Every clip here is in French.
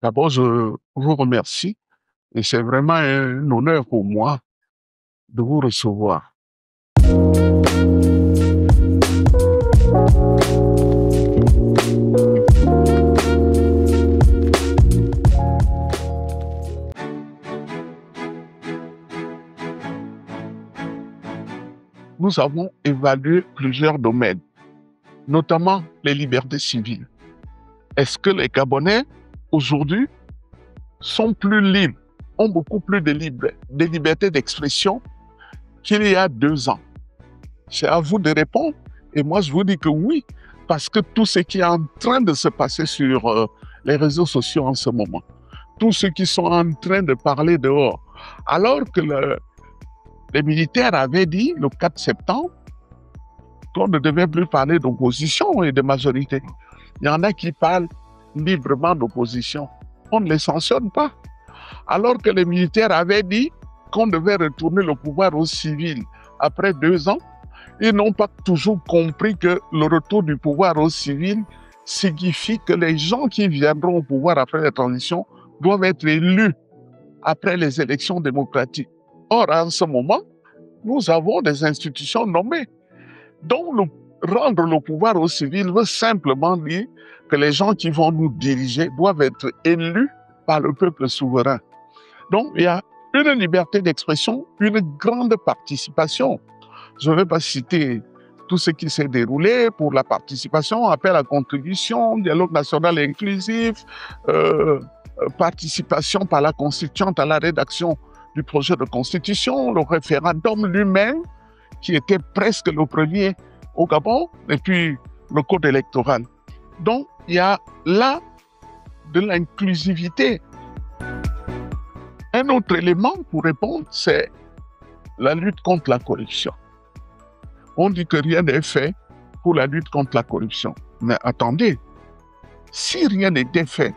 D'abord, je vous remercie et c'est vraiment un honneur pour moi de vous recevoir. Nous avons évalué plusieurs domaines, notamment les libertés civiles. Est-ce que les Gabonais, aujourd'hui, sont plus libres, ont beaucoup plus de liberté d'expression qu'il y a 2 ans? C'est à vous de répondre. Et moi, je vous dis que oui, parce que tout ce qui est en train de se passer sur les réseaux sociaux en ce moment, tous ceux qui sont en train de parler dehors, alors que les militaires avaient dit le 4 septembre qu'on ne devait plus parler d'opposition et de majorité. Il y en a qui parlent librement d'opposition. On ne les sanctionne pas. Alors que les militaires avaient dit qu'on devait retourner le pouvoir aux civils après 2 ans, ils n'ont pas toujours compris que le retour du pouvoir aux civils signifie que les gens qui viendront au pouvoir après la transition doivent être élus après les élections démocratiques. Or, en ce moment, nous avons des institutions nommées. Donc, rendre le pouvoir aux civils veut simplement dire que les gens qui vont nous diriger doivent être élus par le peuple souverain. Donc, il y a une liberté d'expression, une grande participation. Je ne vais pas citer tout ce qui s'est déroulé pour la participation, appel à contribution, dialogue national inclusif, participation par la constituante à la rédaction du projet de constitution, le référendum lui-même, qui était presque le premier au Gabon, et puis le code électoral. Donc, il y a là de l'inclusivité. Un autre élément pour répondre, c'est la lutte contre la corruption. On dit que rien n'est fait pour la lutte contre la corruption. Mais attendez, si rien n'était fait,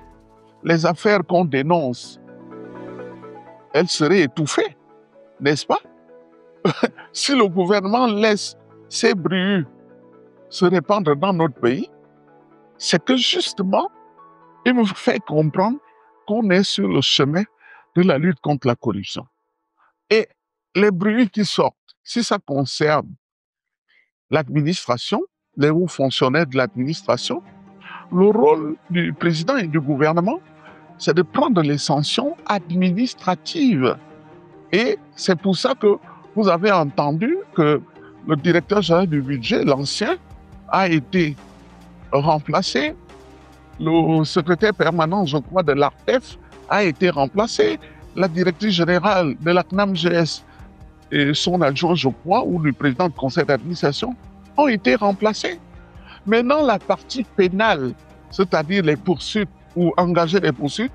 les affaires qu'on dénonce, elles seraient étouffées, n'est-ce pas? Si le gouvernement laisse ces bruits se répandre dans notre pays, c'est que justement, il me fait comprendre qu'on est sur le chemin de la lutte contre la corruption. Et les bruits qui sortent, si ça concerne l'administration, les hauts fonctionnaires de l'administration, le rôle du président et du gouvernement, c'est de prendre les sanctions administratives. Et c'est pour ça que vous avez entendu que le directeur général du budget, l'ancien, a été remplacé. Le secrétaire permanent, je crois, de l'ARTEF a été remplacé. La directrice générale de la CNAMGS et son adjoint, je crois, ou le président du conseil d'administration, ont été remplacés. Maintenant, la partie pénale, c'est-à-dire les poursuites ou engager les poursuites,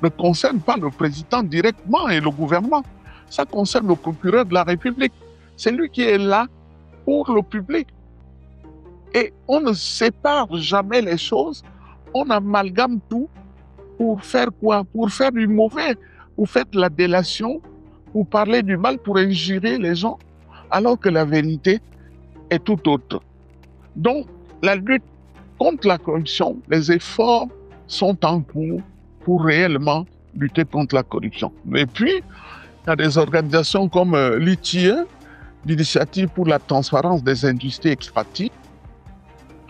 ne concerne pas le président directement et le gouvernement. Ça concerne le procureur de la République. C'est lui qui est là pour le public. Et on ne sépare jamais les choses, on amalgame tout pour faire quoi? Pour faire du mauvais, pour faire de la délation, pour parler du mal, pour injurer les gens, alors que la vérité est tout autre. Donc, la lutte contre la corruption, les efforts sont en cours pour réellement lutter contre la corruption. Et puis, il y a des organisations comme l'ITIE, l'Initiative pour la transparence des industries extractives,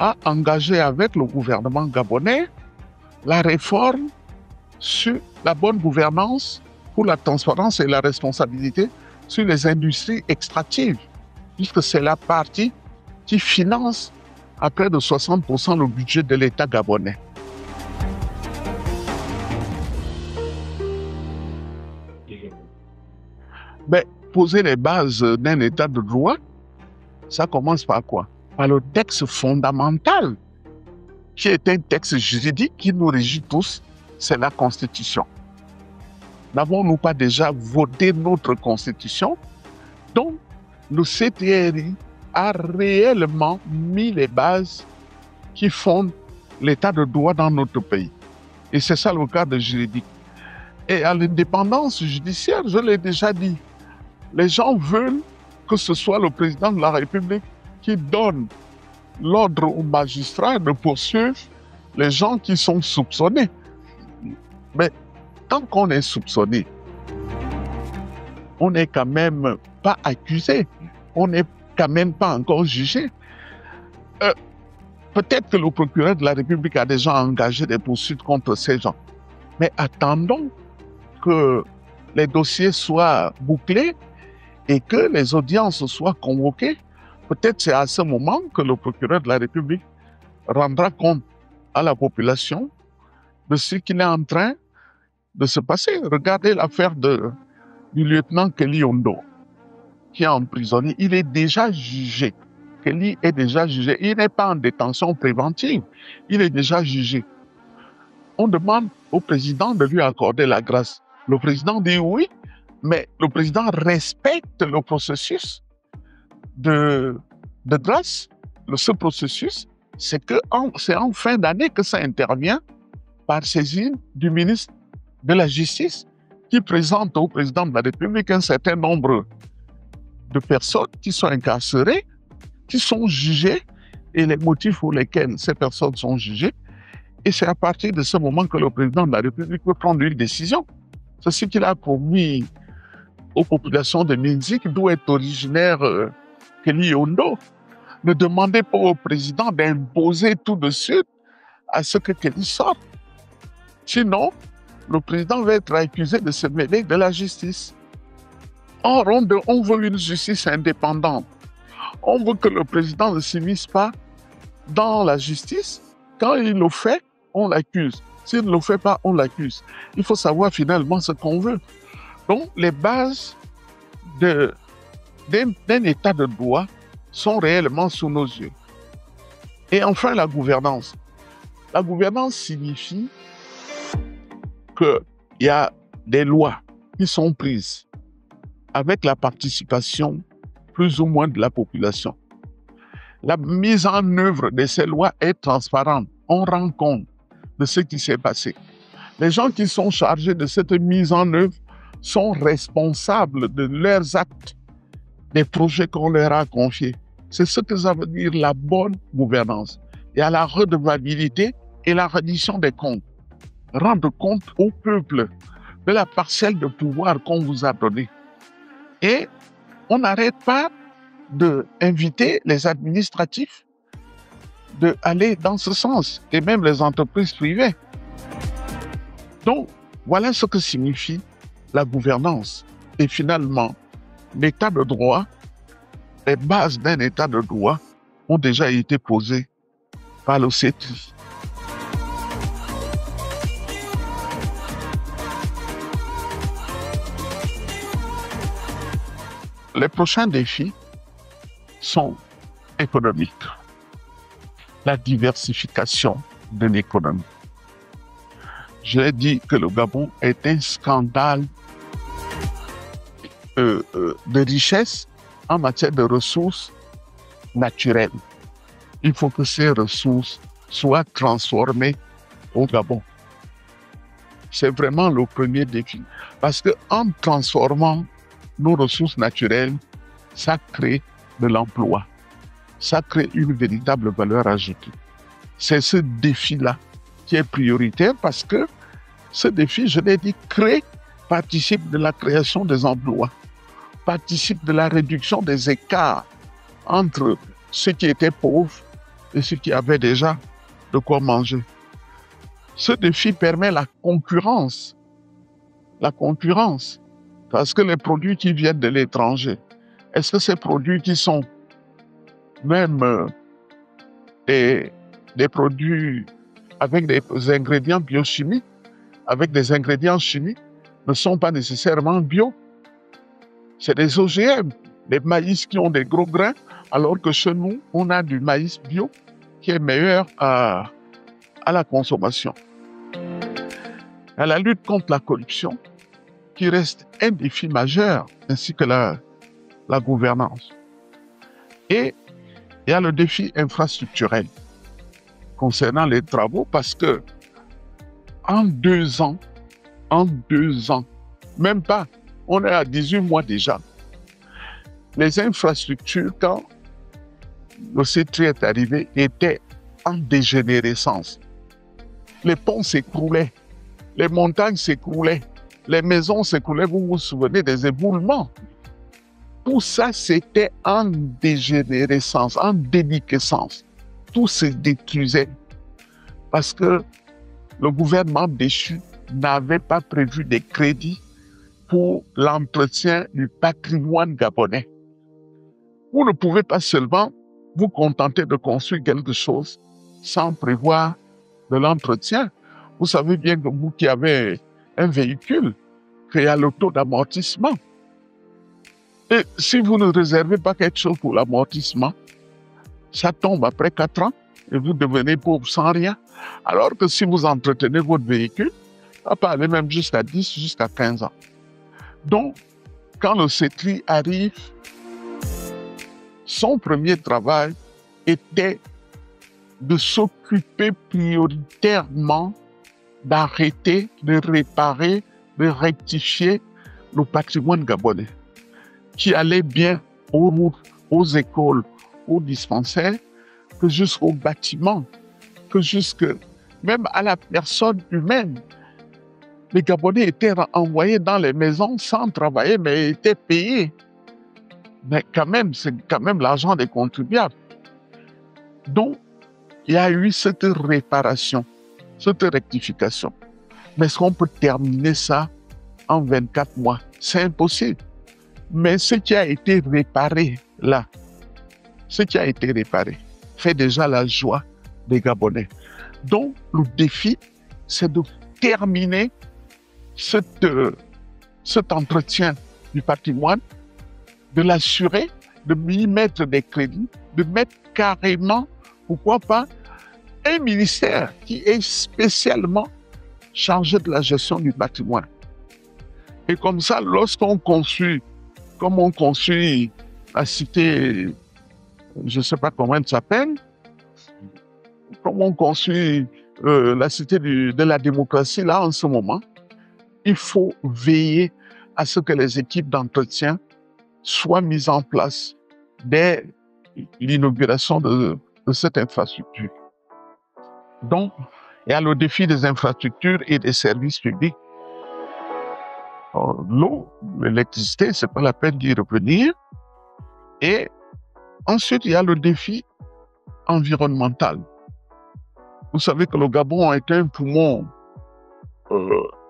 a engagé avec le gouvernement gabonais la réforme sur la bonne gouvernance pour la transparence et la responsabilité sur les industries extractives, puisque c'est la partie qui finance à près de 60% le budget de l'État gabonais. Mais poser les bases d'un État de droit, ça commence par quoi? Par le texte fondamental, qui est un texte juridique qui nous régit tous, c'est la Constitution. N'avons-nous pas déjà voté notre Constitution? Donc, le CTRI a réellement mis les bases qui fondent l'état de droit dans notre pays. Et c'est ça le cadre juridique. Et à l'indépendance judiciaire, je l'ai déjà dit, les gens veulent que ce soit le président de la République qui donne l'ordre aux magistrats de poursuivre les gens qui sont soupçonnés. Mais tant qu'on est soupçonné, on n'est quand même pas accusé, on n'est quand même pas encore jugé. Peut-être que le procureur de la République a déjà engagé des poursuites contre ces gens. Mais attendons que les dossiers soient bouclés et que les audiences soient convoquées. Peut-être c'est à ce moment que le procureur de la République rendra compte à la population de ce qu'il est en train de se passer. Regardez l'affaire du lieutenant Kelly Ondo, qui est emprisonné. Il est déjà jugé. Kelly est déjà jugé. Il n'est pas en détention préventive. Il est déjà jugé. On demande au président de lui accorder la grâce. Le président dit oui, mais le président respecte le processus de grâce. Ce processus, c'est en fin d'année que ça intervient par saisine du ministre de la Justice qui présente au président de la République un certain nombre de personnes qui sont incarcérées, qui sont jugées et les motifs pour lesquels ces personnes sont jugées. Et c'est à partir de ce moment que le président de la République peut prendre une décision. C'est ce qu'il a promis aux populations de Minzik, d'où est originaire Kelly Ondo. Ne demandez pas au président d'imposer tout de suite à ce que Kelly sorte. Sinon, le président va être accusé de se mêler de la justice. Or, on veut une justice indépendante. On veut que le président ne s'immisce pas dans la justice. Quand il le fait, on l'accuse. S'il ne le fait pas, on l'accuse. Il faut savoir finalement ce qu'on veut. Donc, les bases d'un état de droit sont réellement sous nos yeux. Et enfin, la gouvernance. La gouvernance signifie qu'il y a des lois qui sont prises avec la participation plus ou moins de la population. La mise en œuvre de ces lois est transparente. On rend compte de ce qui s'est passé. Les gens qui sont chargés de cette mise en œuvre sont responsables de leurs actes, des projets qu'on leur a confiés. C'est ce que ça veut dire la bonne gouvernance. Il y a la redevabilité et la reddition des comptes. Rendre compte au peuple de la parcelle de pouvoir qu'on vous a donnée. Et on n'arrête pas d'inviter les administratifs d'aller dans ce sens, et même les entreprises privées. Donc, voilà ce que signifie la gouvernance. Et finalement, l'état de droit, les bases d'un état de droit ont déjà été posées par le CETI. Les prochains défis sont économiques. La diversification de l'économie. Je l'ai dit que le Gabon est un scandale de richesse en matière de ressources naturelles. Il faut que ces ressources soient transformées au Gabon. C'est vraiment le premier défi. Parce qu'en transformant nos ressources naturelles, ça crée de l'emploi. Ça crée une véritable valeur ajoutée. C'est ce défi-là qui est prioritaire parce que ce défi, je l'ai dit, participe de la création des emplois, participe de la réduction des écarts entre ceux qui étaient pauvres et ceux qui avaient déjà de quoi manger. Ce défi permet la concurrence. La concurrence. Parce que les produits qui viennent de l'étranger, est-ce que ces produits qui sont même des produits avec des ingrédients biochimiques, avec des ingrédients chimiques, ne sont pas nécessairement bio? C'est des OGM, des maïs qui ont des gros grains, alors que chez nous, on a du maïs bio qui est meilleur à la consommation. À la lutte contre la corruption, qui reste un défi majeur, ainsi que la gouvernance. Et il y a le défi infrastructurel concernant les travaux, parce que en 2 ans, même pas, on est à 18 mois déjà, les infrastructures, quand le CETRI est arrivé, étaient en dégénérescence. Les ponts s'écroulaient, les montagnes s'écroulaient, les maisons s'écroulaient, vous vous souvenez des éboulements. Tout ça, c'était en dégénérescence, en déliquescence. Tout se détruisait parce que le gouvernement déchu n'avait pas prévu des crédits pour l'entretien du patrimoine gabonais. Vous ne pouvez pas seulement vous contenter de construire quelque chose sans prévoir de l'entretien. Vous savez bien que vous qui avez un véhicule, qu'il y a le taux d'amortissement. Et si vous ne réservez pas quelque chose pour l'amortissement, ça tombe après 4 ans et vous devenez pauvre sans rien. Alors que si vous entretenez votre véhicule, ça peut aller même jusqu'à 10, jusqu'à 15 ans. Donc, quand le CETRI arrive, son premier travail était de s'occuper prioritairement d'arrêter, de réparer, de rectifier le patrimoine gabonais, qui allait bien aux routes, aux écoles, aux dispensaires, que jusqu'aux bâtiments, que jusque même à la personne humaine. Les Gabonais étaient envoyés dans les maisons sans travailler, mais étaient payés. Mais quand même, c'est quand même l'argent des contribuables. Donc, il y a eu cette réparation, cette rectification. Mais est-ce qu'on peut terminer ça en 24 mois? C'est impossible. Mais ce qui a été réparé là, ce qui a été réparé, fait déjà la joie des Gabonais. Donc, le défi, c'est de terminer cet entretien du patrimoine, de l'assurer, de y mettre des crédits, de mettre carrément, pourquoi pas, un ministère qui est spécialement chargé de la gestion du patrimoine. Et comme ça, lorsqu'on construit, comme on construit la cité, je ne sais pas comment elle s'appelle, comme on construit la cité de la démocratie là en ce moment, il faut veiller à ce que les équipes d'entretien soient mises en place dès l'inauguration de cette infrastructure. Donc, il y a le défi des infrastructures et des services publics. L'eau, l'électricité, c'est pas la peine d'y revenir. Et ensuite, il y a le défi environnemental. Vous savez que le Gabon est un poumon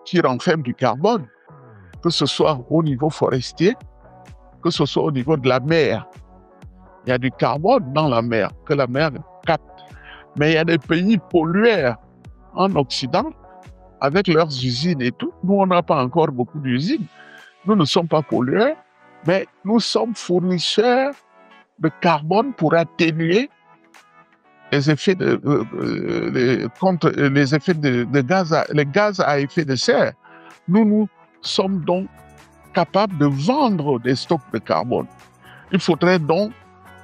qui renferme du carbone, que ce soit au niveau forestier, que ce soit au niveau de la mer. Il y a du carbone dans la mer, que la mer capte. Mais il y a des pays pollueurs en Occident, avec leurs usines et tout. Nous, on n'a pas encore beaucoup d'usines. Nous ne sommes pas pollueurs, mais nous sommes fournisseurs de carbone pour atténuer les effets contre les effets de gaz à effet de serre. Nous sommes donc capables de vendre des stocks de carbone. Il faudrait donc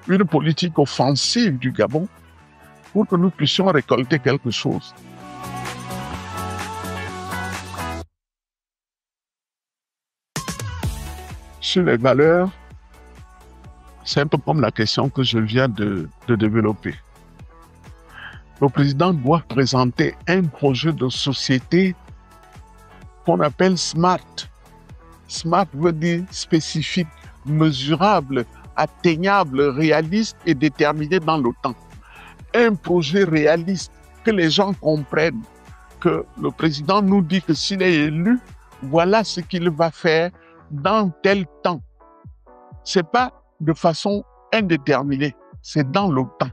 une politique offensive du Gabon pour que nous puissions récolter quelque chose. Sur les valeurs, c'est un peu comme la question que je viens de développer. Le président doit présenter un projet de société qu'on appelle SMART. SMART veut dire spécifique, mesurable, atteignable, réaliste et déterminé dans le temps. Un projet réaliste, que les gens comprennent, que le président nous dit que s'il est élu, voilà ce qu'il va faire dans tel temps. C'est pas de façon indéterminée, c'est dans le temps.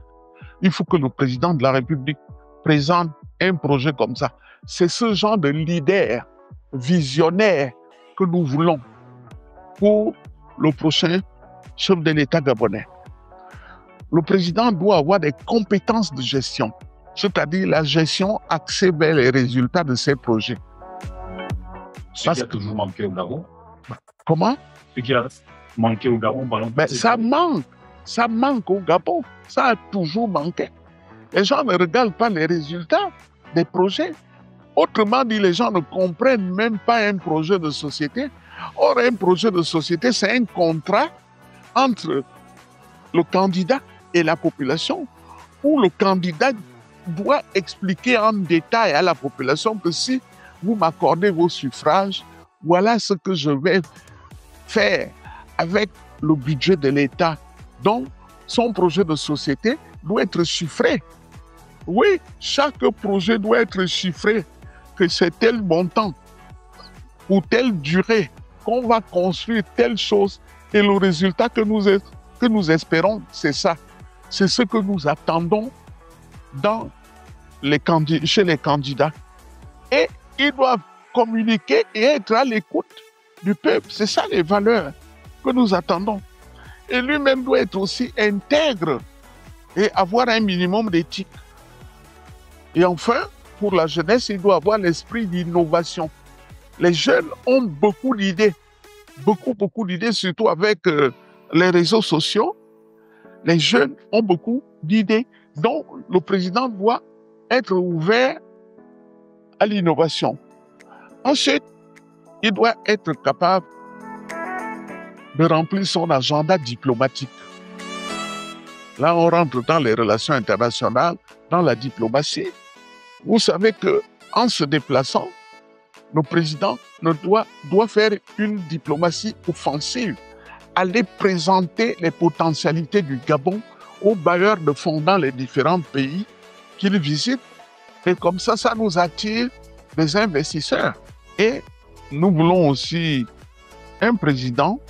Il faut que le président de la République présente un projet comme ça. C'est ce genre de leader visionnaire que nous voulons pour le prochain chef de l'État gabonais. Le président doit avoir des compétences de gestion, c'est-à-dire la gestion axée vers les résultats de ses projets. Ce qui a toujours manqué au Gabon. Comment? Ce qui a manqué au Gabon. Mais ça manque au Gabon. Ça a toujours manqué. Les gens ne regardent pas les résultats des projets. Autrement dit, les gens ne comprennent même pas un projet de société. Or, un projet de société, c'est un contrat entre le candidat et la population, où le candidat doit expliquer en détail à la population que si vous m'accordez vos suffrages, voilà ce que je vais faire avec le budget de l'État. Donc, son projet de société doit être chiffré. Oui, chaque projet doit être chiffré, que c'est tel montant ou telle durée qu'on va construire telle chose et le résultat que nous espérons, c'est ça. C'est ce que nous attendons chez les candidats. Et ils doivent communiquer et être à l'écoute du peuple. C'est ça les valeurs que nous attendons. Et lui-même doit être aussi intègre et avoir un minimum d'éthique. Et enfin, pour la jeunesse, il doit avoir l'esprit d'innovation. Les jeunes ont beaucoup d'idées, beaucoup d'idées, surtout avec les réseaux sociaux. Les jeunes ont beaucoup d'idées. Donc, le président doit être ouvert à l'innovation. Ensuite, il doit être capable de remplir son agenda diplomatique. Là, on rentre dans les relations internationales, dans la diplomatie. Vous savez qu'en se déplaçant, le président doit faire une diplomatie offensive, aller présenter les potentialités du Gabon aux bailleurs de fonds dans les différents pays qu'il visite. Et comme ça, ça nous attire des investisseurs. Et nous voulons aussi un président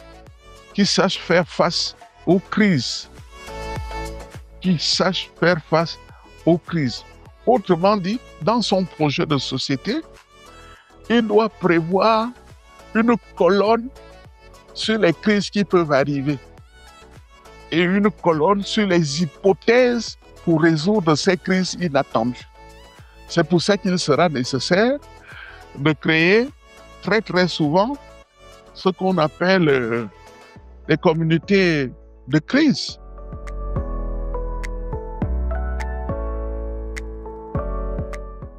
qui sache faire face aux crises. Autrement dit, dans son projet de société, il doit prévoir une colonne sur les crises qui peuvent arriver et une colonne sur les hypothèses pour résoudre ces crises inattendues. C'est pour ça qu'il sera nécessaire de créer très souvent ce qu'on appelle les communautés de crise.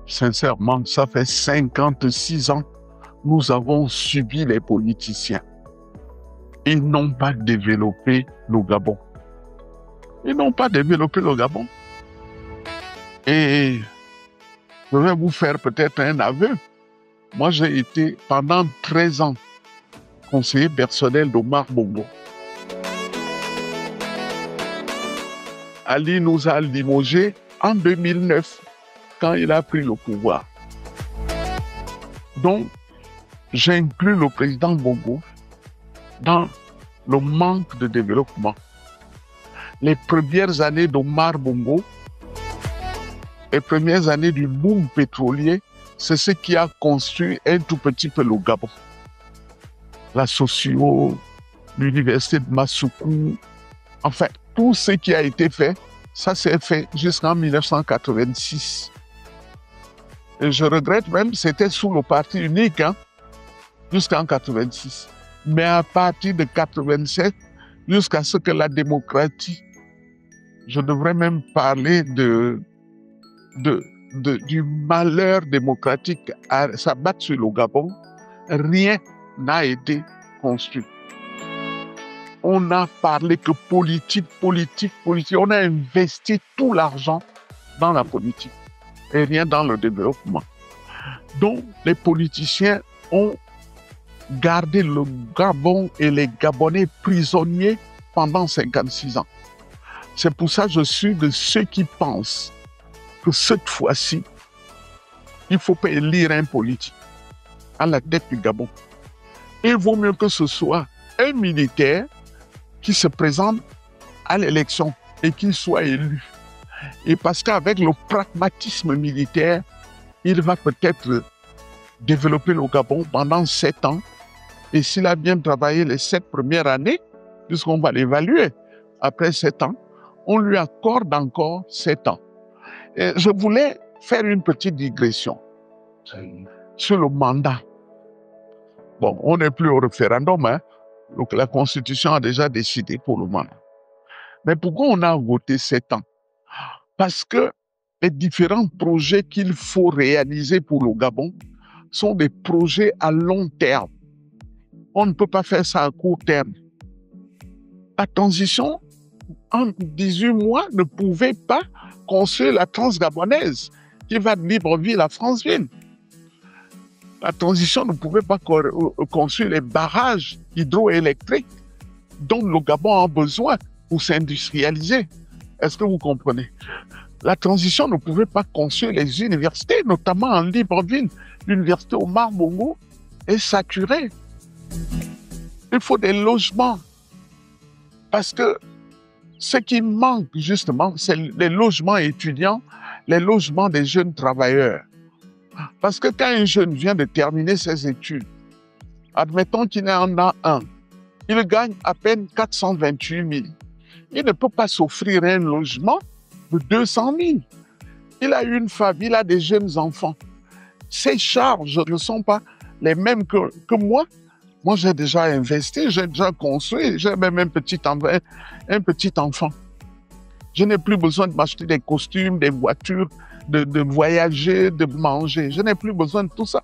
Sincèrement, ça fait 56 ans, nous avons subi les politiciens. Ils n'ont pas développé le Gabon. Et je vais vous faire peut-être un aveu. Moi, j'ai été pendant 13 ans conseiller personnel d'Omar Bongo. Ali nous a limogés en 2009 quand il a pris le pouvoir. Donc, j'inclus le président Bongo dans le manque de développement. Les premières années d'Omar Bongo, les premières années du boom pétrolier, c'est ce qui a construit un tout petit peu le Gabon. La socio, l'université de Massoukou, enfin, tout ce qui a été fait, ça s'est fait jusqu'en 1986. Et je regrette même, c'était sous le parti unique, jusqu'en 1986. Mais à partir de 1987, jusqu'à ce que la démocratie, je devrais même parler du malheur démocratique à s'abattre sur le Gabon, rien n'a été construit. On n'a parlé que politique. On a investi tout l'argent dans la politique et rien dans le développement. Donc, les politiciens ont gardé le Gabon et les Gabonais prisonniers pendant 56 ans. C'est pour ça que je suis de ceux qui pensent que cette fois-ci, il ne faut pas élire un politique à la tête du Gabon. Il vaut mieux que ce soit un militaire qui se présente à l'élection et qu'il soit élu. Et parce qu'avec le pragmatisme militaire, il va peut-être développer le Gabon pendant 7 ans. Et s'il a bien travaillé les 7 premières années, puisqu'on va l'évaluer après 7 ans, on lui accorde encore 7 ans. Et je voulais faire une petite digression sur le mandat. Bon, on n'est plus au référendum, donc la Constitution a déjà décidé pour le mandat. Mais pourquoi on a voté 7 ans? Parce que les différents projets qu'il faut réaliser pour le Gabon sont des projets à long terme. On ne peut pas faire ça à court terme. La transition, en 18 mois, ne pouvait pas construire la Transgabonaise qui va de Libreville à Franceville. La transition ne pouvait pas construire les barrages hydroélectriques dont le Gabon a besoin pour s'industrialiser. Est-ce que vous comprenez? La transition ne pouvait pas construire les universités, notamment en Libreville. L'université Omar Bongo est saturée. Il faut des logements. Parce que ce qui manque, justement, c'est les logements étudiants, les logements des jeunes travailleurs. Parce que quand un jeune vient de terminer ses études, admettons qu'il en a un, il gagne à peine 428 000. Il ne peut pas s'offrir un logement de 200 000. Il a une femme, il a des jeunes enfants. Ses charges ne sont pas les mêmes que moi. Moi, j'ai déjà investi, j'ai déjà construit, j'ai même un petit enfant. Je n'ai plus besoin de m'acheter des costumes, des voitures, de voyager, de manger. Je n'ai plus besoin de tout ça.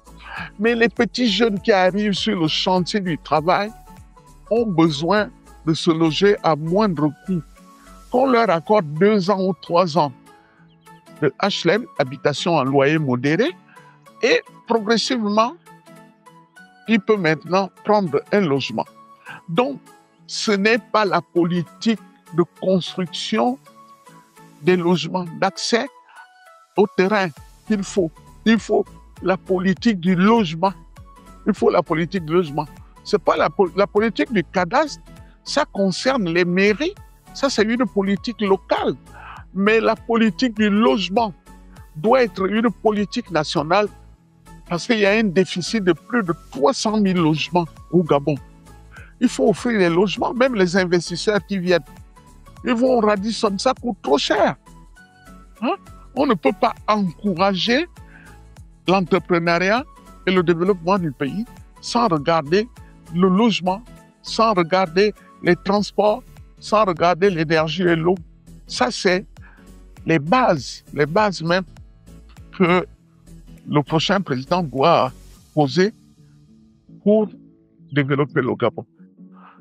Mais les petits jeunes qui arrivent sur le chantier du travail ont besoin de se loger à moindre coût. Qu'on leur accorde 2 ans ou 3 ans de HLM, habitation en loyer modéré, et progressivement, il peut maintenant prendre un logement. Donc, ce n'est pas la politique de construction des logements, d'accès au terrain qu'il faut. Il faut la politique du logement. Il faut la politique du logement. C'est pas la politique du cadastre, ça concerne les mairies, ça c'est une politique locale. Mais la politique du logement doit être une politique nationale parce qu'il y a un déficit de plus de 300 000 logements au Gabon. Il faut offrir les logements, même les investisseurs qui viennent. Ils vont Radisson, ça coûte trop cher. Hein? On ne peut pas encourager l'entrepreneuriat et le développement du pays sans regarder le logement, sans regarder les transports, sans regarder l'énergie et l'eau. Ça, c'est les bases même que le prochain président doit poser pour développer le Gabon.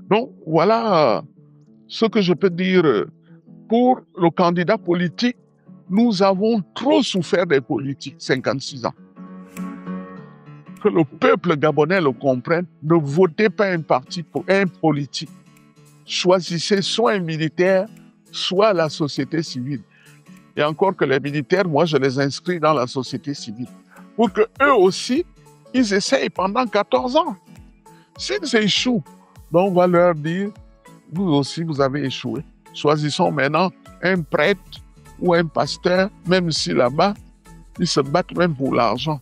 Donc, voilà ce que je peux dire. Pour le candidat politique, nous avons trop souffert des politiques, 56 ans. Que le peuple gabonais le comprenne, ne votez pas un parti pour un politique. Choisissez soit un militaire, soit la société civile. Et encore que les militaires, moi, je les inscris dans la société civile. Pour qu'eux aussi, ils essayent pendant 14 ans. S'ils échouent, ben on va leur dire, vous aussi, vous avez échoué. Choisissons maintenant un prêtre ou un pasteur, même si là-bas, ils se battent même pour l'argent.